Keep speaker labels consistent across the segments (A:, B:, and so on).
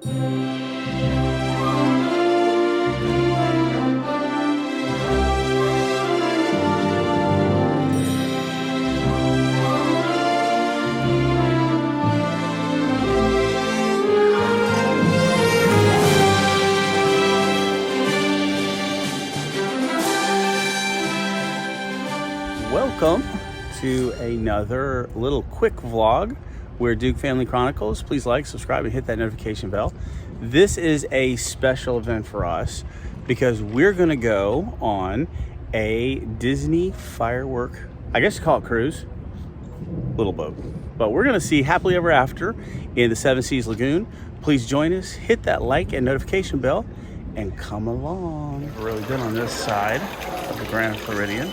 A: Welcome to another little quick vlog. We're Duke Family Chronicles. Please like, subscribe, and hit that notification bell. This is a special event for us because we're gonna go on a Disney firework, I guess you call it cruise, little boat. But we're gonna see Happily Ever After in the Seas Lagoon. Please join us, hit that like and notification bell, and come along. Never really been on this side of the Grand Floridian.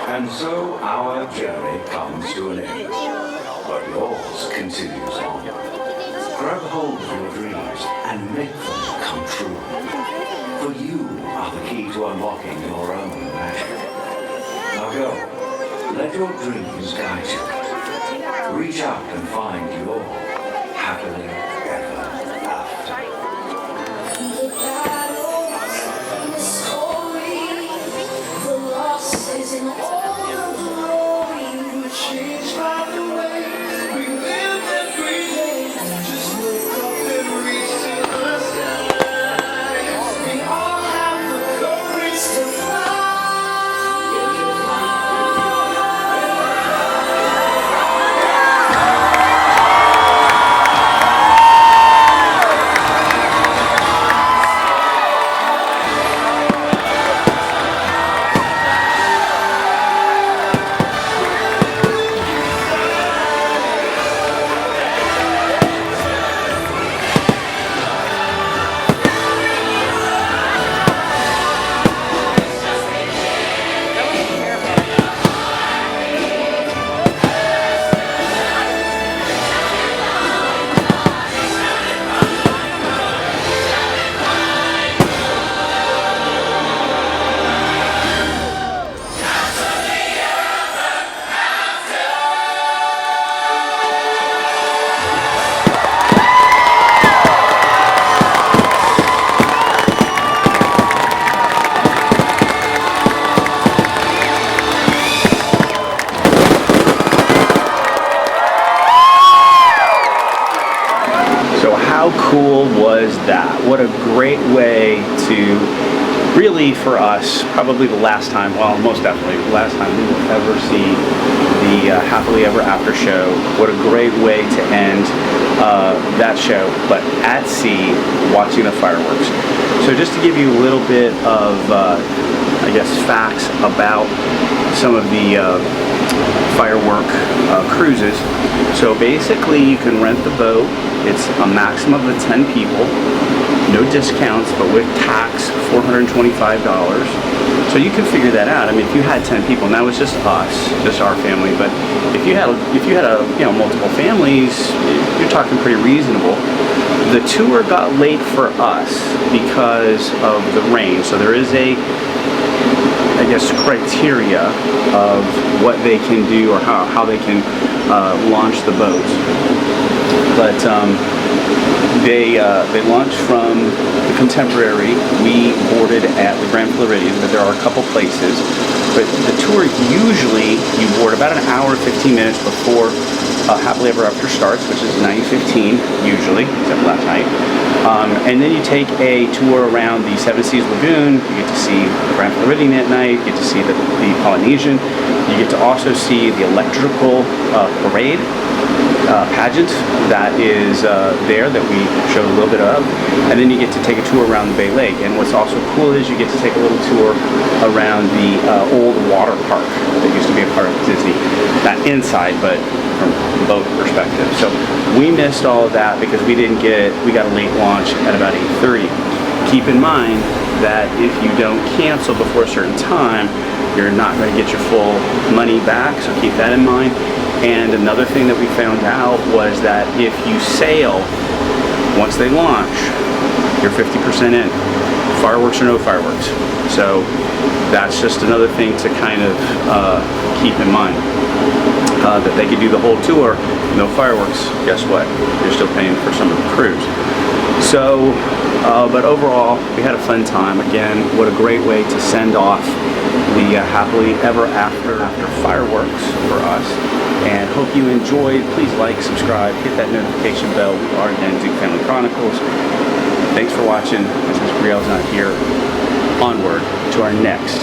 B: And so our journey comes to an end, but yours continues on. Grab hold of your dreams and make them come true. For you are the key to unlocking your own magic. Now go, let your dreams guide you. Reach out and find your happily ever after.
C: The battle, the story, the losses and all the glory were changed by the way we live every day. Just look up and reach to the sky. We all have the courage to fly.
A: How cool was that? What a great way to really, for us, probably the last time, well, most definitely the last time we will ever see the Happily Ever After show. What a great way to end that show, but at sea, watching the fireworks. So just to give you a little bit of, I guess, facts about some of the firework cruises. So basically you can rent the boat. It's a maximum of 10 people, no discounts, but with tax $425. So you can figure that out. I mean, if you had 10 people, now it's just us, just our family, but if you had multiple families, you're talking pretty reasonable. The tour got late for us because of the rain. So there is a, I guess, criteria of what they can do or how they can launch the boats. But they launched from the Contemporary. We boarded at the Grand Floridian, but there are a couple places. But the tour, usually you board about an hour, 15 minutes before Happily Ever After starts, which is 9:15 usually, except last night. And then you take a tour around the Seas Lagoon. You get to see the Grand Floridian at night. You get to see the Polynesian. You get to also see the Electrical Pageant that is there that we showed a little bit of. And then you get to take a tour around the Bay Lake. And what's also cool is you get to take a little tour around the old water park that used to be a part of Disney. Not inside, but from the boat perspective. So we missed all of that because we got a late launch at about 8:30. Keep in mind that if you don't cancel before a certain time, you're not going to get your full money back, so keep that in mind. And another thing that we found out was that if you sail once they launch, you're 50% in. Fireworks or no fireworks. So that's just another thing to kind of keep in mind. That they could do the whole tour, no fireworks. Guess what? You're still paying for some of the cruise. So, but overall, we had a fun time. Again, what a great way to send off the Happily Ever After fireworks for us. And hope you enjoyed. Please like, subscribe, hit that notification bell. We are again Duke Family Chronicles. Thanks for watching. Since Brielle's not here, onward to our next